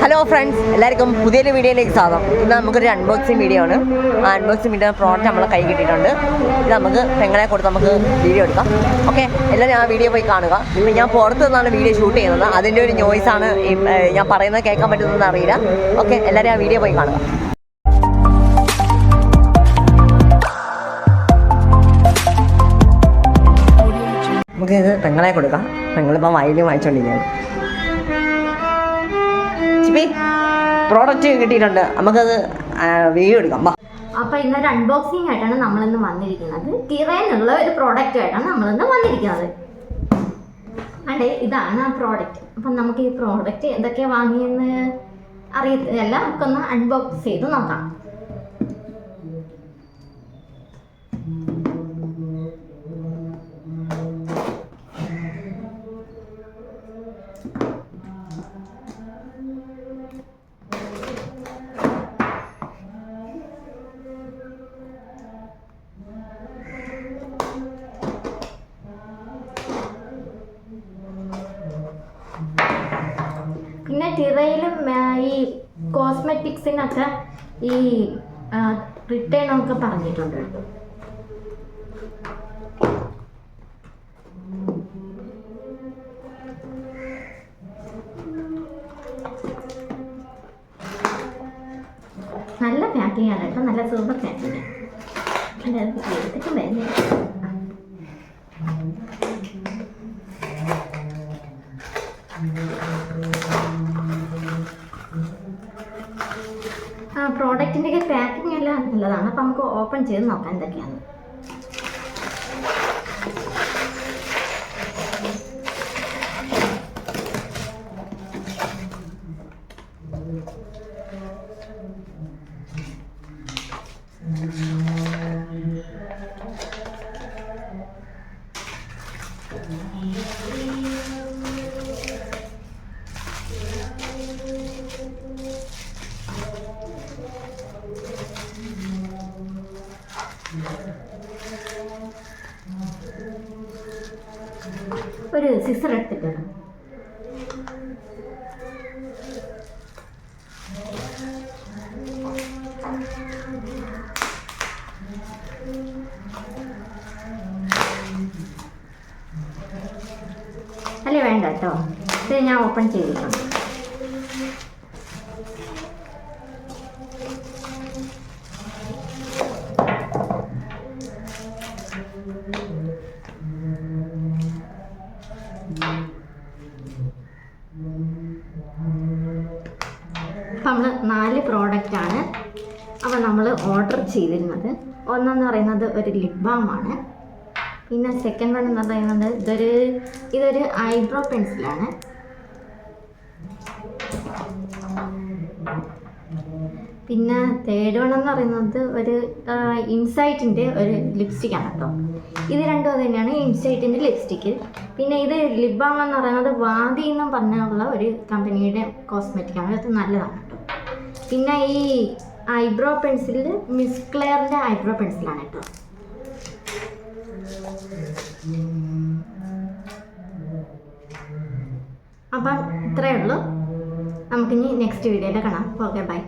Hello friends, എല്ലാവർക്കും പുതിയൊരു വീഡിയോയിലേക്ക് സ്വാഗതം. ഇന്ന് നമുക്കൊരു അൺബോക്സിങ് വീഡിയോ ആണ്. ആ അൺബോക്സിങ് വീഡിയോ പ്രോഡക്റ്റ് നമ്മളെ കൈ കിട്ടിയിട്ടുണ്ട്. ഇത് നമുക്ക് പെങ്ങളെ കൊടുത്ത് നമുക്ക് വീഡിയോ എടുക്കാം. ഓക്കെ, എല്ലാവരും ആ വീഡിയോ പോയി കാണുക. ഇപ്പം ഞാൻ പുറത്ത് നിന്നാണ് വീഡിയോ ഷൂട്ട് ചെയ്യുന്നത്. അതിൻ്റെ ഒരു നോയ്സാണ് ഞാൻ പറയുന്നത് കേൾക്കാൻ പറ്റുന്നതെന്ന് അറിയില്ല. ഓക്കെ, എല്ലാവരും ആ വീഡിയോ പോയി കാണുക. നമുക്കിത് പെങ്ങളെ കൊടുക്കാം. പെങ്ങളിപ്പം വയലും വായിച്ചുകൊണ്ടിരിക്കുകയാണ്. പ്രോഡക്റ്റ് കിട്ടിയിട്ടുണ്ട്, നമുക്കത് വീഡിയോ എടുക്കാം. അപ്പോൾ ഇന്നൊരു അൺബോക്സിംഗ് ആയിട്ടാണ് നമ്മളിന്ന് വന്നിരിക്കുന്നത്. തിറയിലുള്ള ഒരു പ്രോഡക്റ്റ് ആയിട്ടാണ് നമ്മളിന്ന് വന്നിരിക്കുന്നത്. അതെ, ഇതാണ് ആ പ്രോഡക്റ്റ്. അപ്പം നമുക്ക് ഈ പ്രോഡക്റ്റ് എന്തൊക്കെയാണ് വാങ്ങിയെന്ന് അറിയത്തില്ല. നമുക്കൊന്ന് അൺബോക്സ് ചെയ്ത് നോക്കാം. പിന്നെ തിറയിലും ഈ കോസ്മെറ്റിക്സിനൊക്കെ ഈ റിട്ടേൺ ഒക്കെ പറഞ്ഞിട്ടുണ്ട്. നല്ല പാക്കിംഗ് ആണ് കേട്ടോ, നല്ല സൂപ്പർ പാക്കിംഗ്. എടുത്തിട്ട് വരുന്നില്ല. പ്രോഡക്റ്റിൻ്റെ പാക്കിംഗ് എല്ലാം നല്ലതാണ്. അപ്പം നമുക്ക് ഓപ്പൺ ചെയ്ത് നോക്കാം എന്തൊക്കെയാണ്. ഒരു സിസർ എടുത്തിട്ടുണ്ട്. അല്ലേ വേണ്ട കേട്ടോ, ഇത് ഞാൻ ഓപ്പൺ ചെയ്തിട്ടുണ്ട്. അപ്പം നമ്മൾ 4 പ്രോഡക്റ്റാണ് അപ്പം നമ്മൾ ഓർഡർ ചെയ്തിരുന്നത്. ഒന്നെന്ന് പറയുന്നത് ഒരു ലിപ് ബാമാണ്. പിന്നെ സെക്കൻഡ് വൺ എന്ന് പറയുന്നത് ഇതൊരു ഐബ്രോ പെൻസിലാണ്. പിന്നെ തേർഡ് വൺ എന്ന് പറയുന്നത് ഒരു ഇൻസൈറ്റിൻ്റെ ഒരു ലിപ്സ്റ്റിക്കാണ് കേട്ടോ. ഇത് രണ്ടും അത് തന്നെയാണ്, ഇൻസൈറ്റിൻ്റെ ലിപ്സ്റ്റിക്ക്. പിന്നെ ഇത് ലിപ് ബാം എന്ന് പറയുന്നത് വാദി എന്ന് പറഞ്ഞുള്ള ഒരു കമ്പനിയുടെ കോസ്മെറ്റിക്കാണ്. അത് നല്ലതാണ് കേട്ടോ. പിന്നെ ഈ ഐബ്രോ പെൻസിൽ മിസ് ക്ലെയറിൻ്റെ ഐബ്രോ പെൻസിലാണ് കേട്ടോ. അപ്പം ഇത്രയേ ഉള്ളൂ. നമുക്കിനി നെക്സ്റ്റ് വീഡിയോയിൽ കാണാം. Okay, by.